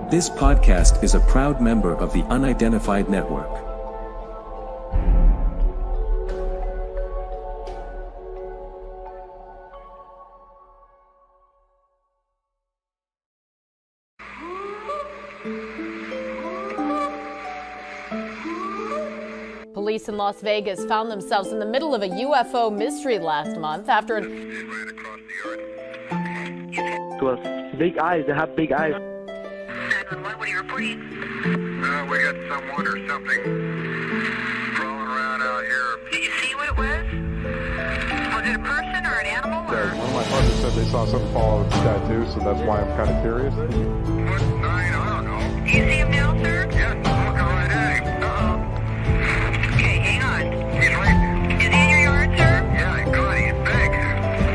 This podcast is a proud member of the Unidentified Network. Police in Las Vegas found themselves in the middle of a UFO mystery last month after To us, big eyes. They have big eyes. 911, what are you reporting? We got someone or something crawling around out here. Did you see what it was? Was it a person or an animal? Or? One of my partners said they saw something fall out of the sky too, so that's why I'm kind of curious. What? I don't know. Do you see him now, sir? Yeah, look right at him. Okay, hang on. He's right. Is he in your yard, sir? Yeah, God, he's big.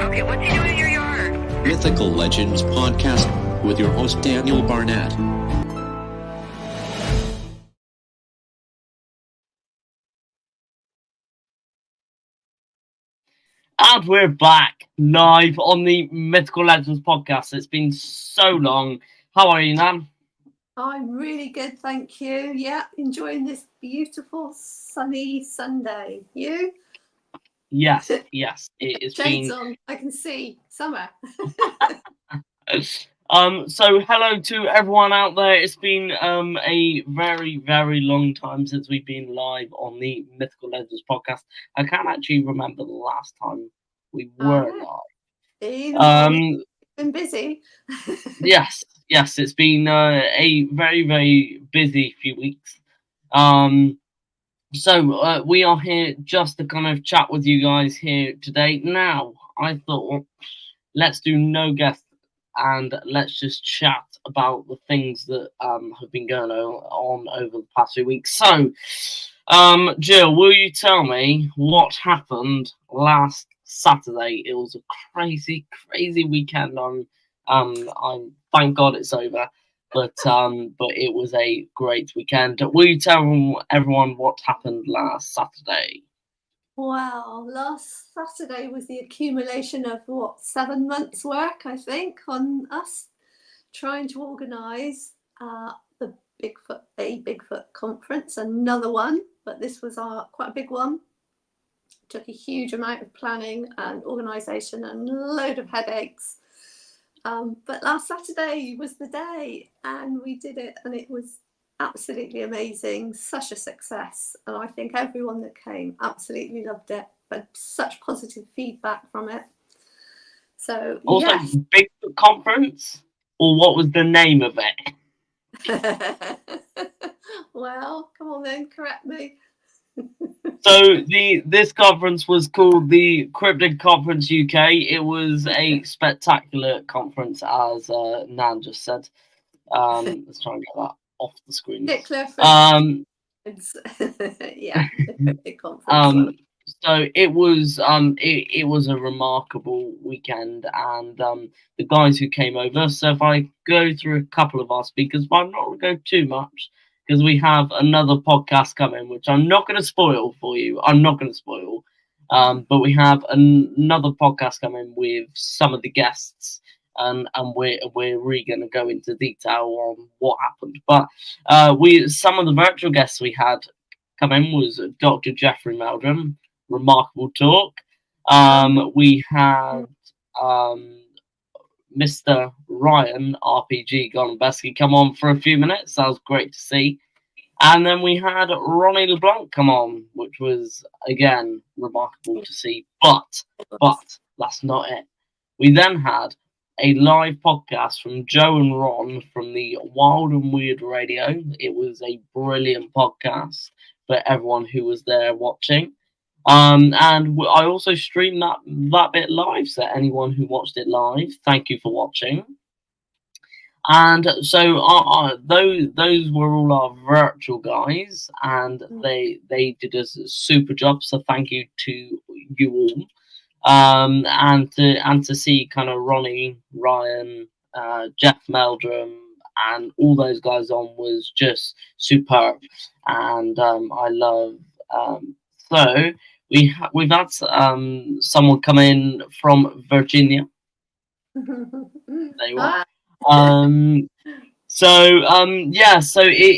Okay, what's he doing in your yard? Mythical Legends Podcast with your host Daniel Barnett. And we're back live on the Mythical Legends Podcast. It's been so long. How are you, Nan? I'm really good, thank you. Yeah, enjoying this beautiful sunny Sunday. You? Yes. It has Shades been. on. I can see summer. So hello to everyone out there. It's been a very, very long time since we've been live on the Mythical Legends Podcast. I can't actually remember the last time we were live. Been busy. Yes, it's been a very, very busy few weeks. So we are here just to kind of chat with you guys here today. Now, I thought, let's do no guests and let's just chat about the things that have been going on over the past few weeks. So, Jill, will you tell me what happened last Saturday? It was a crazy weekend. I'm thank God it's over, but it was a great weekend. Will you tell everyone what happened last Saturday? Wow, last Saturday was the accumulation of 7 months' work, I think, on us trying to organise the Bigfoot conference, another one, but this was quite a big one. Took a huge amount of planning and organisation and a load of headaches. But last Saturday was the day and we did it and it was absolutely amazing, such a success, and I think everyone that came absolutely loved it, but such positive feedback from it. So also, yes. Bigfoot Conference, or what was the name of it? Well, come on then, correct me. So this conference was called the Cryptid Conference UK. It was a spectacular conference, as Nan just said. Let's try and get that off the screen. Yeah, big conference. So it was it was a remarkable weekend, and the guys who came over. So if I go through a couple of our speakers, but I'm not going to go too much because we have another podcast coming, which I'm not going to spoil for you. But we have another podcast coming with some of the guests. And we're really going to go into detail on what happened. But some of the virtual guests we had come in was Dr. Jeffrey Meldrum, remarkable talk. We had Mr. Ryan RPG Golombesky come on for a few minutes. That was great to see. And then we had Ronnie LeBlanc come on, which was again remarkable to see. But that's not it. We then had a live podcast from Joe and Ron from the Wild and Weird Radio. It was a brilliant podcast for everyone who was there watching. And I also streamed that bit live, so anyone who watched it live, thank you for watching. And so those were all our virtual guys, and they did a super job, so thank you to you all. And to see kind of Ronnie, Ryan, Jeff Meldrum, and all those guys on was just superb, and I love. So we've had someone come in from Virginia. There you are. It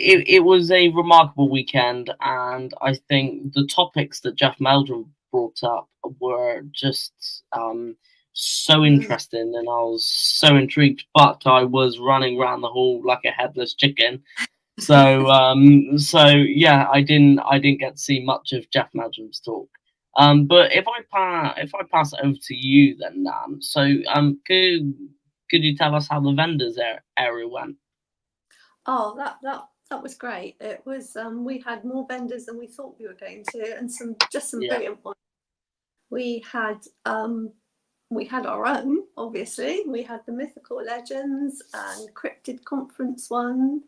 was a remarkable weekend, and I think the topics that Jeff Meldrum brought up were just so interesting, and I was so intrigued. But I was running around the hall like a headless chicken, so yeah, I didn't get to see much of Jeff Meldrum's talk. But if I pass it over to you then, Nan. So could you tell us how the vendors area went? Oh, that was great. It was we had more vendors than we thought we were going to, and some brilliant ones. We had our own, obviously. We had the Mythical Legends and Cryptid Conference one.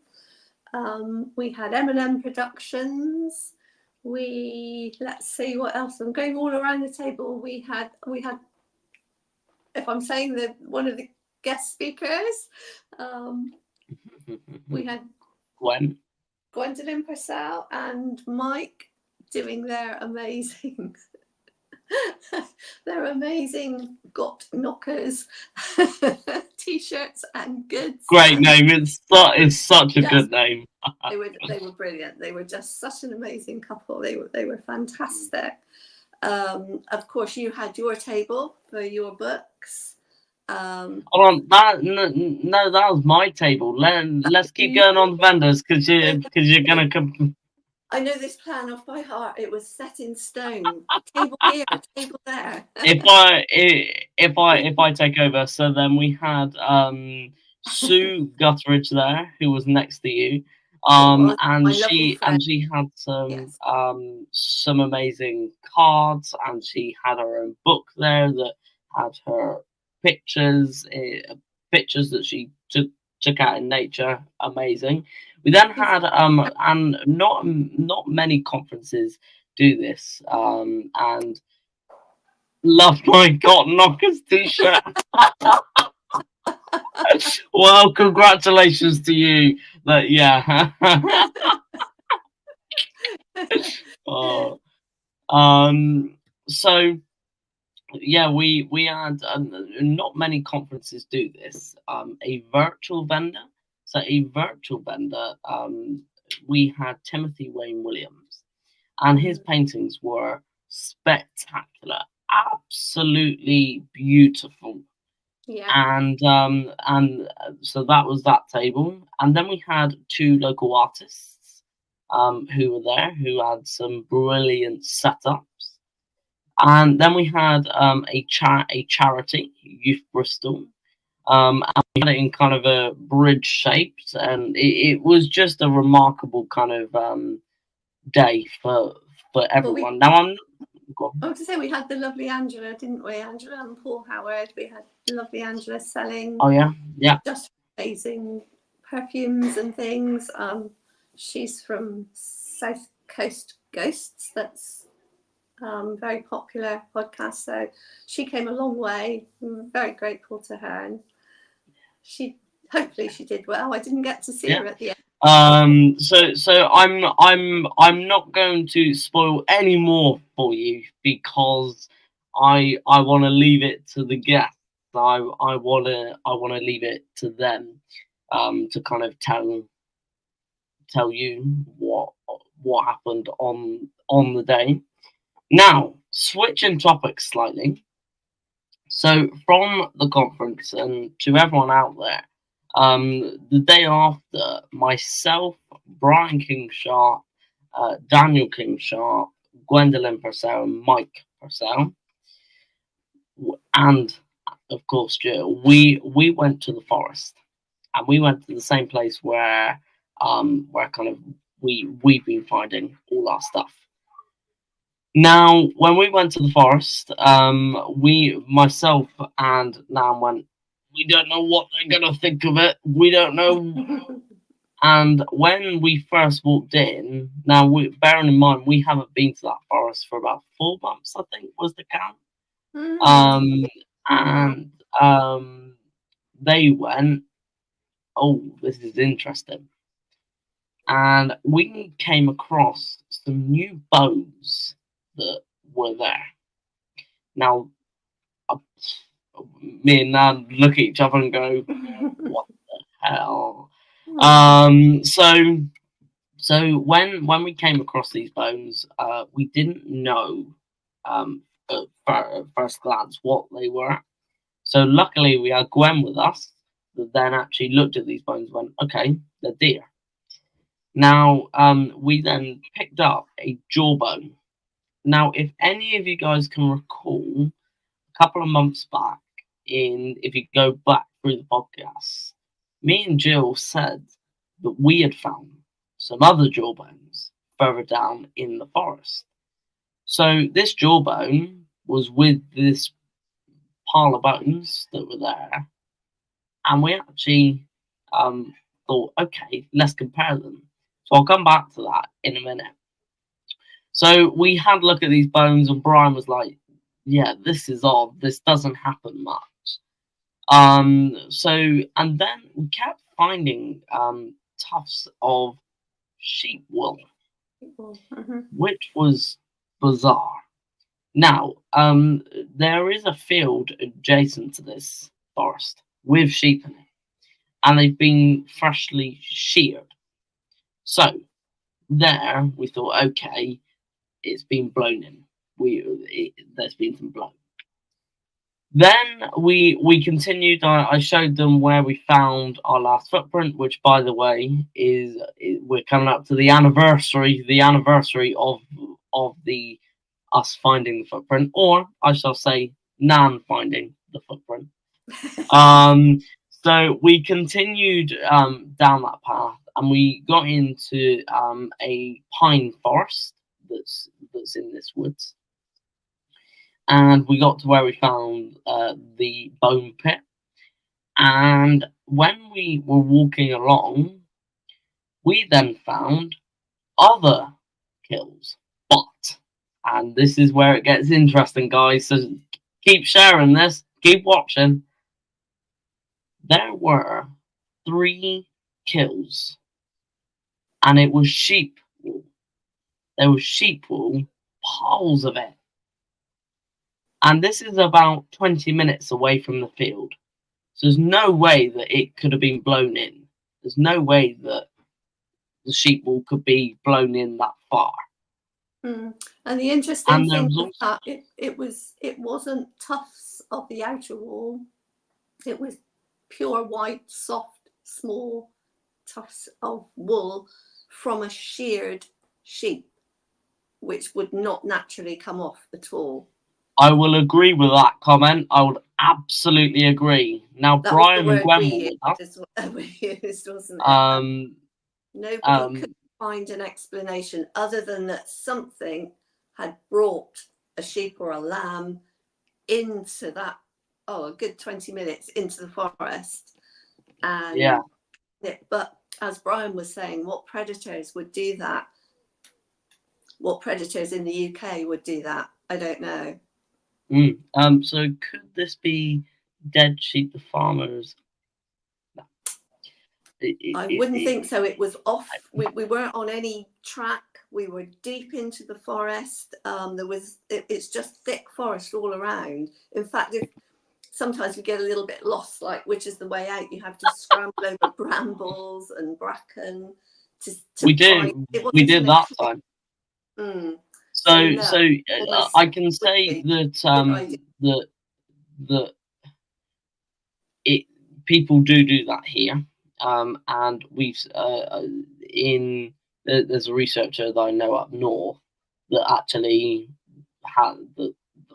We had M&M Productions. Let's see what else. I'm going all around the table. We had if I'm saying one of the guest speakers, we had Gwendolyn Purcell and Mike doing their amazing got knockers t-shirts and goods. Great name. It's such a good name. They were brilliant. They were just such an amazing couple. They were fantastic. Of course, you had your table for your books. Hold on, that was my table. Let's keep going on the vendors because you're gonna come. I know this plan off by heart. It was set in stone. Table here, table there. If I take over, so then we had Sue Gutteridge there, who was next to you, and she had some amazing cards, and she had her own book there that had her pictures that she took out in nature. Amazing. We then had and not many conferences do this, and love my Got Knockers t-shirt. Well, congratulations to you. So yeah, we had not many conferences do this. A virtual vendor. So a virtual vendor, we had Timothy Wayne Williams, and his paintings were spectacular, absolutely beautiful. Yeah. And so that was that table, and then we had two local artists who were there, who had some brilliant setups. And then we had a charity, Youth Bristol, and we had it in kind of a bridge shape, and it was just a remarkable kind of day for everyone. I was to say we had the lovely Angela, didn't we? Angela and Paul Howard. We had lovely Angela selling. Oh yeah, just amazing perfumes and things. She's from South Coast Ghosts. That's very popular podcast. So she came a long way. I'm very grateful to her, and hopefully she did well. I didn't get to see her at the end. So I'm not going to spoil any more for you because I want to leave it to the guests. I want to leave it to them to kind of tell you what happened on the day. Now, switching topics slightly. So from the conference, and to everyone out there, the day after, myself, Brian King Sharp, Daniel King Sharp, Gwendolyn Purcell, and Mike Purcell, and of course Jill, we went to the forest, and we went to the same place where kind of we've been finding all our stuff. Now, when we went to the forest, myself and Nan went, we don't know what they're going to think of it. We don't know. And when we first walked in, now, bearing in mind, we haven't been to that forest for about 4 months, I think, was the count. And they went, oh, this is interesting. And we came across some new bows that were there. Now, me and Nan look at each other and go, what the hell? So when we came across these bones, we didn't know at first glance what they were. So luckily we had Gwen with us, that then actually looked at these bones and went, okay, they're deer. Now we then picked up a jawbone. Now, if any of you guys can recall, a couple of months back, if you go back through the podcast, me and Jill said that we had found some other jawbones further down in the forest. So this jawbone was with this pile of bones that were there, and we actually thought, okay, let's compare them. So I'll come back to that in a minute. So we had a look at these bones, and Brian was like, yeah, this is odd. This doesn't happen much. And then we kept finding tufts of sheep wool, which was bizarre. Now, there is a field adjacent to this forest with sheep in it, and they've been freshly sheared. So there, we thought, okay, it's been blown in. There's been some blow. Then we continued. I showed them where we found our last footprint, which, by the way, we're coming up to the anniversary of the us finding the footprint, or I shall say, Nan finding the footprint. So we continued down that path, and we got into a pine forest that's in this woods. And we got to where we found the bone pit. And when we were walking along, we then found other kills. And this is where it gets interesting, guys. So keep sharing this. Keep watching. There were 3 kills. And it was sheep wool. There was sheep wool, piles of it. And this is about 20 minutes away from the field. So there's no way that it could have been blown in. There's no way that the sheep wool could be blown in that far. And the interesting thing was that it wasn't tufts of the outer wool. It was pure white, soft, small tufts of wool from a sheared sheep, which would not naturally come off at all. I will agree with that comment. I would absolutely agree. Now, That Brian was and the Gwen word were we with us. used, wasn't it? Nobody could find an explanation other than that something had brought a sheep or a lamb into that, a good 20 minutes into the forest. And yeah. But as Brian was saying, what predators would do that? What predators in the UK would do that? I don't know. So could this be dead sheep the farmers? No. I wouldn't think so. It was off. We weren't on any track. We were deep into the forest. It's just thick forest all around. In fact, sometimes we get a little bit lost, like which is the way out. You have to scramble over brambles and bracken we did that time. So I can say that people do that here, and we've there's a researcher that I know up north that actually the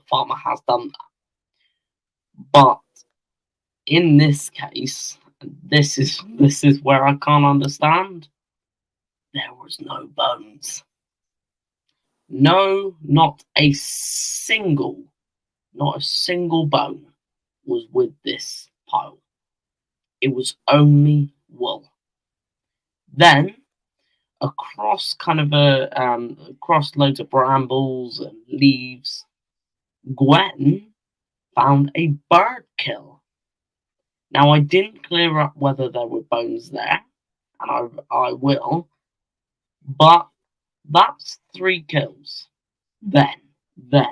farmer has done that. But in this case, this is where I can't understand. There was no bones. No, not a single bone was with this pile. It was only wool. Then, across across loads of brambles and leaves, Gwen found a bird kill. Now, I didn't clear up whether there were bones there, and I will, but that's 3 kills. Then, the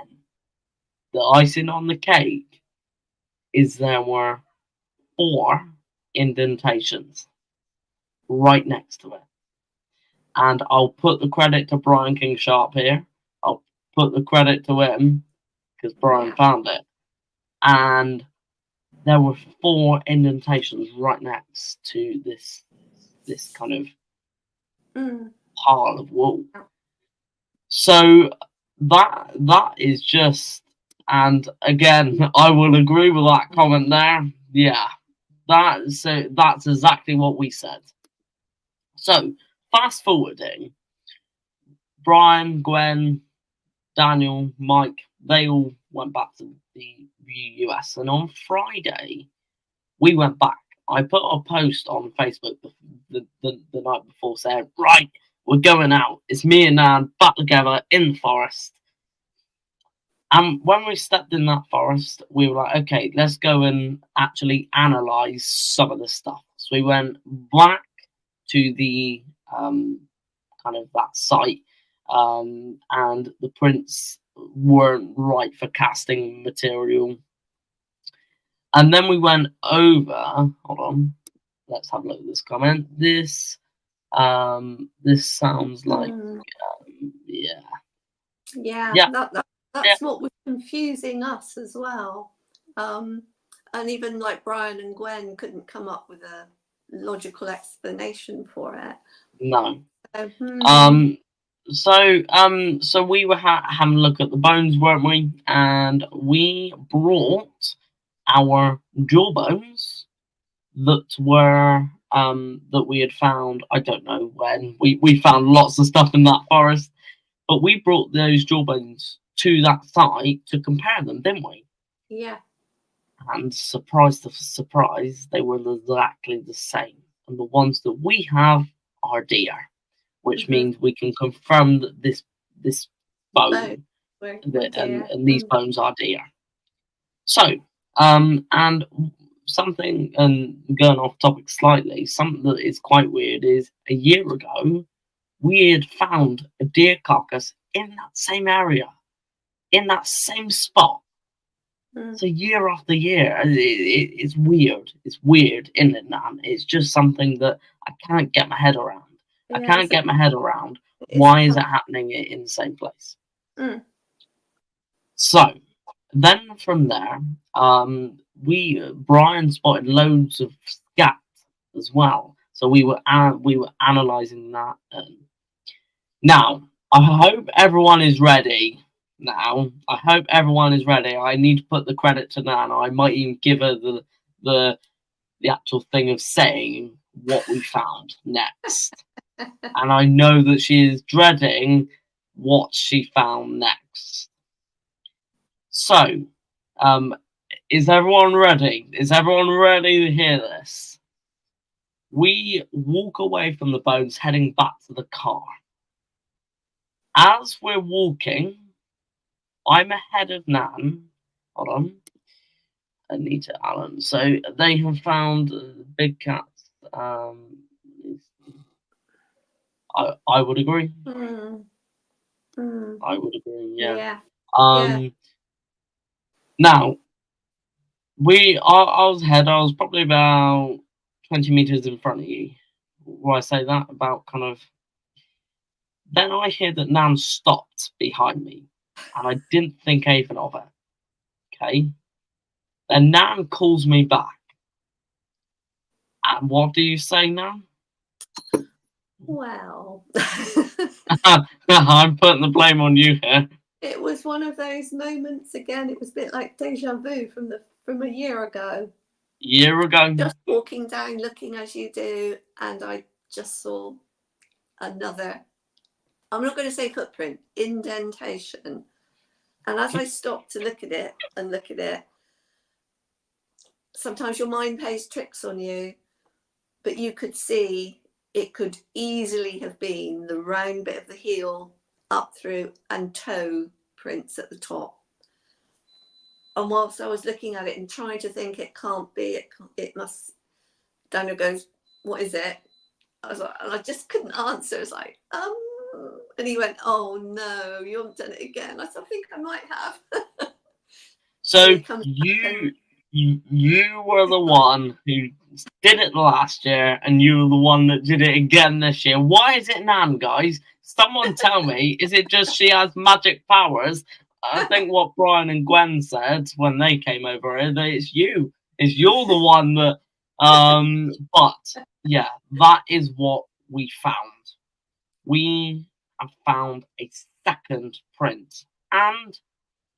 icing on the cake is there were 4 indentations right next to it. And I'll put the credit to Brian King Sharp here. I'll put the credit to him because Brian found it. And there were 4 indentations right next to this kind of pile of wool. So that is just, and again, I will agree with that comment there. Yeah, that's exactly what we said. So fast forwarding, Brian, Gwen, Daniel, Mike, they all went back to the US, and on Friday we went back. I put a post on Facebook the night before saying, right, we're going out. It's me and Nan back together in the forest. And when we stepped in that forest, we were like, okay, let's go and actually analyze some of the stuff. So we went back to the kind of that site, and the prints weren't right for casting material. And then we went over. Hold on, let's have a look at this comment. This sounds like that's what was confusing us as well. And even like Brian and Gwen couldn't come up with a logical explanation for it. No. So we were having a look at the bones, weren't we? And we brought our jawbones that were that we had found. I don't know when. We found lots of stuff in that forest, but we brought those jawbones to that site to compare them, didn't we? Yeah. And surprise to surprise, they were exactly the same. And the ones that we have are deer, which means we can confirm that this bone and these bones are deer. So, and something, and going off topic slightly, something that is quite weird is a year ago, we had found a deer carcass in that same area, in that same spot. So year after year, it's weird. It's weird, isn't it, Nan? It's just something that I can't get my head around. I can't get my head around. Why is it happening in the same place? So then from there, Brian spotted loads of scat as well. So we were analysing that. Now I hope everyone is ready. I hope everyone is ready. I need to put the credit to Nan. I might even give her the actual thing of saying what we found next. And I know that she is dreading what she found next. So, is everyone ready? Is everyone ready to hear this? We walk away from the bones, heading back to the car. As we're walking, I'm ahead of Nan. Hold on. Anita Allen. So they have found big cats. I would agree. I would agree. Yeah. Now, I was ahead. I was probably about 20 meters in front of you. Why I say that? About kind of. Then I hear that Nan stopped behind me, and I didn't think anything of it. Okay. Then Nan calls me back. And what do you say, Nan? Well, I'm putting the blame on you here. It was one of those moments again. It was a bit like deja vu from a year ago. Just walking down, looking as you do, and I just saw another. I'm not going to say footprint, indentation. And as I stopped to look at it, sometimes your mind plays tricks on you, but you could see it could easily have been the round bit of the heel up through and toe prints at the top. And whilst I was looking at it and trying to think it can't be, it must, Daniel goes, what is it? I was like, and I just couldn't answer. I was like, and he went, oh no, you haven't done it again. I said, I think I might have. So you were the one who did it last year, and you were the one that did it again this year. Why is it Nan, guys? Someone tell me, is it just she has magic powers? I think what Brian and Gwen said when they came over here, that it's you. It's you're the one that but yeah, that is what we found. We have found a second print, and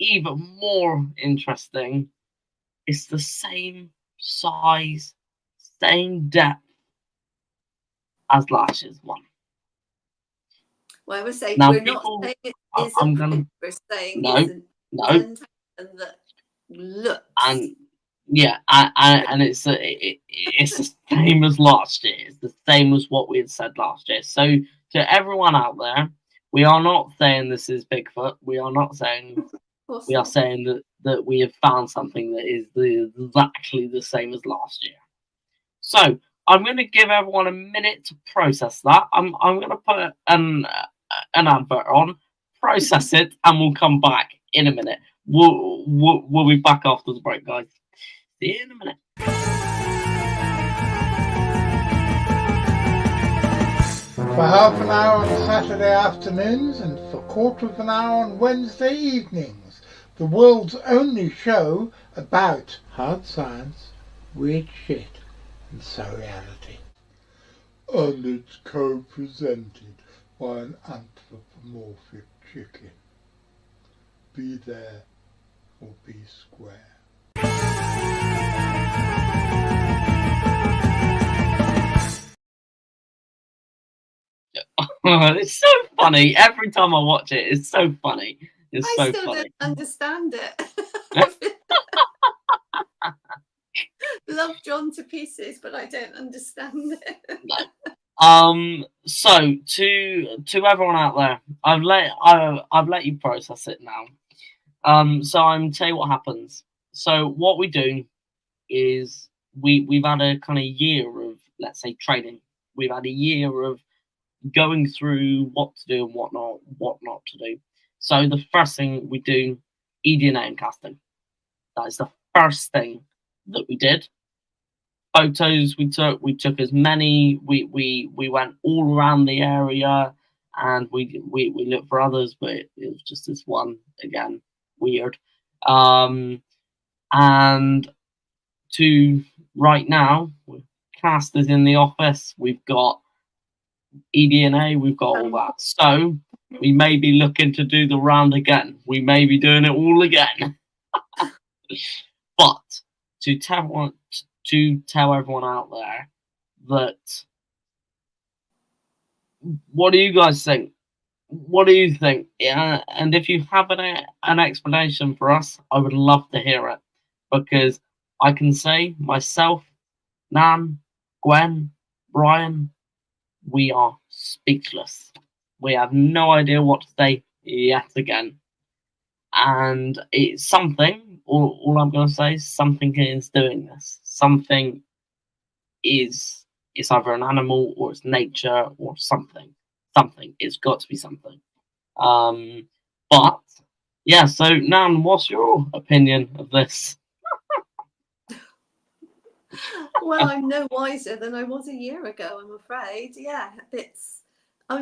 even more interesting, it's the same size, same depth as last year's one. Well, I would say Now, we're people, not saying it I- is I'm a gonna print, we're saying no, it's an no, indentation that looks. and yeah, and it's the same as last year. It's the same as what we had said last year. So to everyone out there, we are not saying this is Bigfoot. We are not saying. We are saying that we have found something that is exactly the same as last year. So I'm going to give everyone a minute to process that. I'm going to put an advert on, process it, and we'll come back in a minute. We'll be back after the break, guys. See you in a minute. For half an hour on Saturday afternoons and for a quarter of an hour on Wednesday evenings, the world's only show about hard science, weird shit and surreality. And it's co-presented by an anthropomorphic chicken. Be there or be square. It's so funny. Every time I watch it, it's so funny. It's I so still funny. don't understand it. Love John to pieces, but I don't understand it. So to everyone out there, I've let you process it now. So I'm tell you what happens. So what we do is we've had a kind of year of, let's say, training. We've had a year of going through what to do and what not to do. So the first thing we do, eDNA and casting. That is the first thing that we did. Photos we took as many. We went all around the area, and we looked for others, but it was just this one again. Weird. And to right now, Cast is in the office. We've got eDNA, we've got all that. So we may be looking to do the round again. We may be doing it all again. But to tell everyone out there that, what do you guys think? What do you think? Yeah, and if you have an explanation for us, I would love to hear it, because I can say myself, Nan, Gwen, Brian, we are speechless. We have no idea what to say yet again. And it's something, all I'm going to say is something is doing this. Something is, it's either an animal or it's nature or something. Something. It's got to be something. But, yeah, so Nan, what's your opinion of this? Well, I'm no wiser than I was a year ago, I'm afraid. Yeah,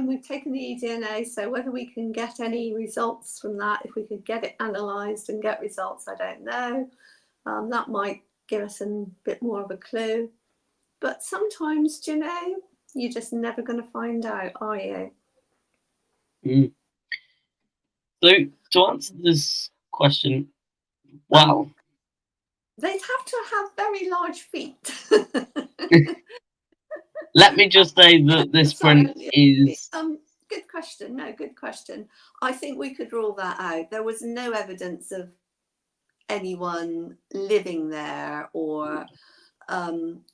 we've taken the eDNA, so whether we can get any results from that, if we could get it analysed and get results, I don't know. That might give us a bit more of a clue. But sometimes, do you know, you're just never going to find out, are you? So, to answer this question, well, they'd have to have very large feet. Let me just say that this print is... Good question. No, good question. I think we could rule that out. There was no evidence of anyone living there or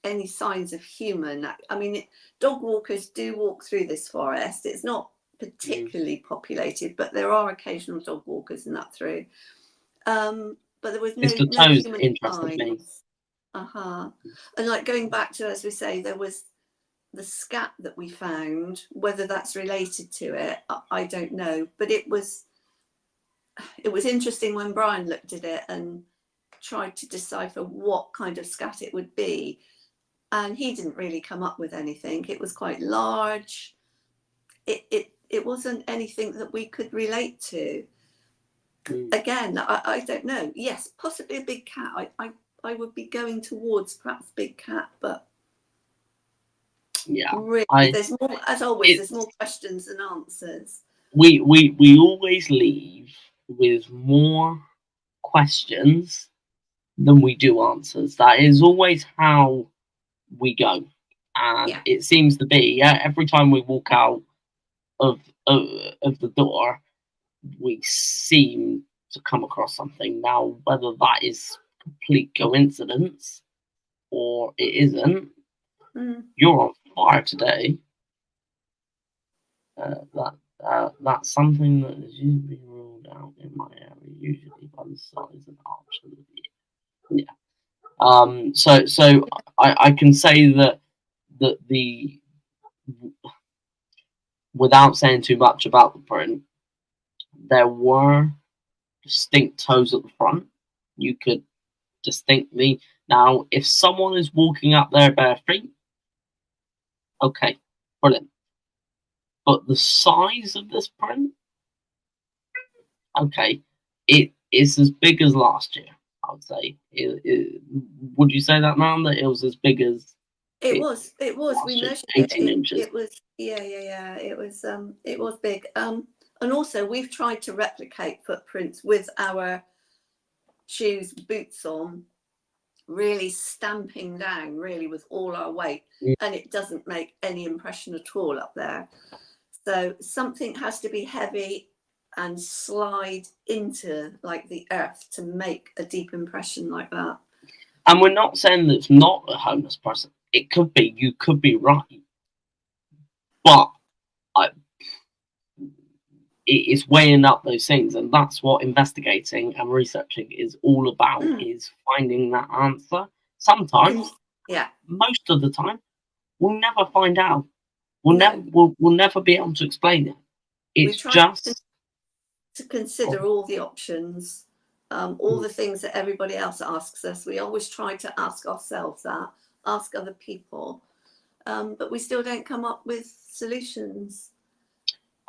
any signs of human. I mean, dog walkers do walk through this forest. It's not particularly populated, but there are occasional dog walkers and that through. But there was no human signs. And like going back to, as we say, there was the scat that we found. Whether that's related to it, I don't know. But it was interesting when Brian looked at it and tried to decipher what kind of scat it would be. and he didn't really come up with anything. It was quite large. It wasn't anything that we could relate to. Again, I don't know. Yes, possibly a big cat. I would be going towards perhaps big cat, but yeah, really, there's more, as always, there's more questions than answers. We always leave with more questions than we do answers. That is always how we go, and it seems to be every time we walk out of the door, we seem to come across something. Now, whether that is complete coincidence or it isn't, you're on fire today. That's something that is usually ruled out in my area, usually by the size of arch of the yeah. So I can say that the without saying too much about the print, there were distinct toes at the front. You could distinctly now, if someone is walking up their bare feet, okay, brilliant. But the size of this print, okay, it is as big as last year. I would say. Would you say that, man? That it was as big as it was. We measured 18 inches. It was It was big. And also we've tried to replicate footprints with our shoes, boots on, really stamping down, really with all our weight, and it doesn't make any impression at all up there. So something has to be heavy and slide into like the earth to make a deep impression like that. And we're not saying that it's not a homeless person. It could be. You could be right. But it's weighing up those things, and that's what investigating and researching is all about, is finding that answer. Sometimes, most of the time, we'll never find out. We'll never be able to explain it. It's just to consider all the options, all the things that everybody else asks us. We always try to ask ourselves that, ask other people, but we still don't come up with solutions.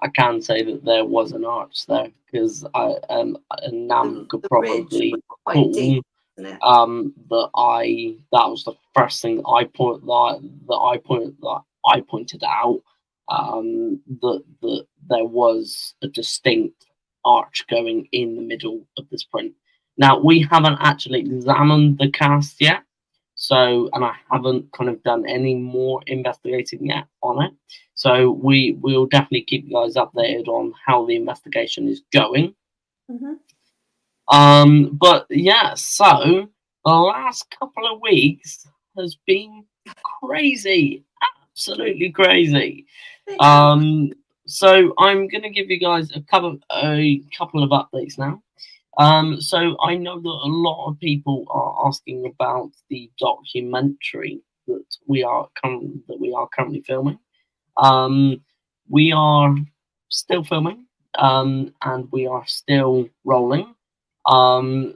I can say that there was an arch there, because Nam could probably quite deep, isn't it? that was the first thing I pointed out, that there was a distinct arch going in the middle of this print. Now, we haven't actually examined the cast yet, and I haven't kind of done any more investigating yet on it. So we'll definitely keep you guys updated on how the investigation is going. But yeah, so the last couple of weeks has been crazy, absolutely crazy. So I'm gonna give you guys a couple of updates now. So I know that a lot of people are asking about the documentary that we are currently filming. We are still filming, and we are still rolling.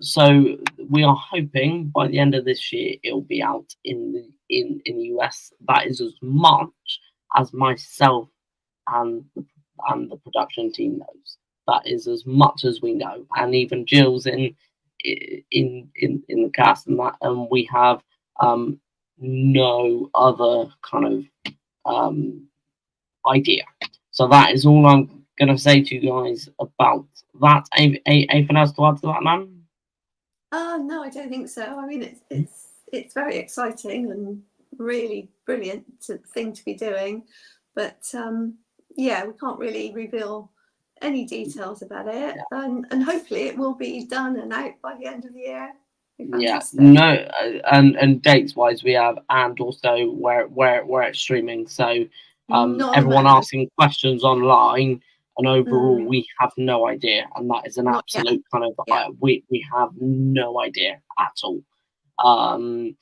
So we are hoping by the end of this year it'll be out in the US. That is as much as myself and the production team knows. That is as much as we know, and even Jill's in the cast and that, and we have no other kind of idea. So that is all I'm gonna say to you guys about that. Anything else to add to that, man? No, I don't think so. I mean, it's very exciting and really brilliant thing to be doing, but yeah, we can't really reveal any details about it, and hopefully it will be done and out by the end of the year. Yeah, no, and dates wise we have, and also where it's streaming. So everyone asking questions online, and overall we have no idea, and that is an absolute kind of we have no idea at all. And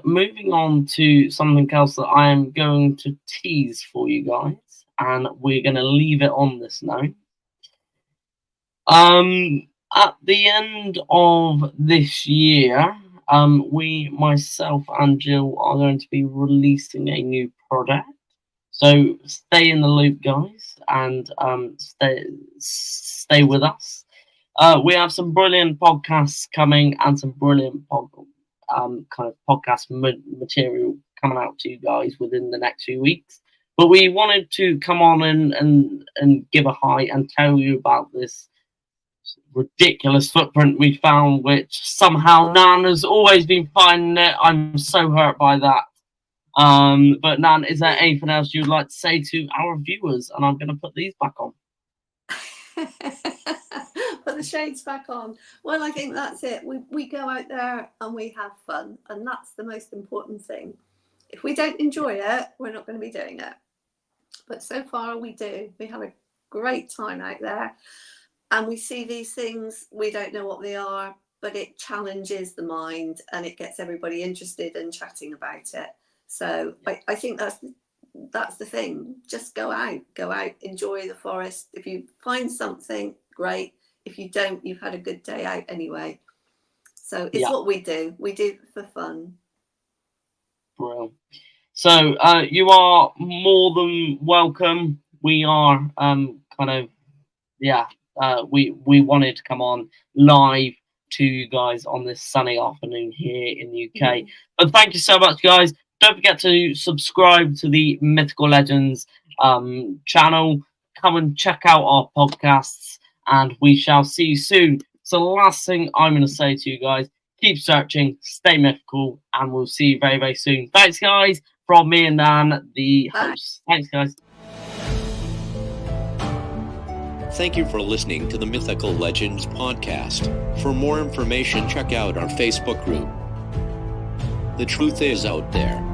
moving on to something else that I am going to tease for you guys, and we're going to leave it on this note. At the end of this year, myself and Jill are going to be releasing a new product. So stay in the loop, guys, and stay with us. We have some brilliant podcasts coming and some brilliant kind of podcast material coming out to you guys within the next few weeks. But we wanted to come on and give a hi and tell you about this ridiculous footprint we found, which somehow Nan has always been finding it. I'm so hurt by that. But Nan, is there anything else you'd like to say to our viewers? And I'm going to put these back on. Put the shades back on. Well, I think that's it. We go out there and we have fun, and that's the most important thing. If we don't enjoy it, we're not going to be doing it. But so far we do. We have a great time out there, and we see these things. We don't know what they are, but it challenges the mind and it gets everybody interested and chatting about it. So I think that's the thing. Just go out, enjoy the forest. If you find something, great. If you don't, you've had a good day out anyway. So it's what we do. We do it for fun. Brilliant. So you are more than welcome. We are we wanted to come on live to you guys on this sunny afternoon here in the UK. But thank you so much, guys. Don't forget to subscribe to the Mythical Legends channel. Come and check out our podcasts, and we shall see you soon. So the last thing I'm going to say to you guys, keep searching, stay mythical, and we'll see you very, very soon. Thanks, guys, from me and Dan, the hosts. Thanks, guys. Thank you for listening to the Mythical Legends podcast. For more information, check out our Facebook group. The truth is out there.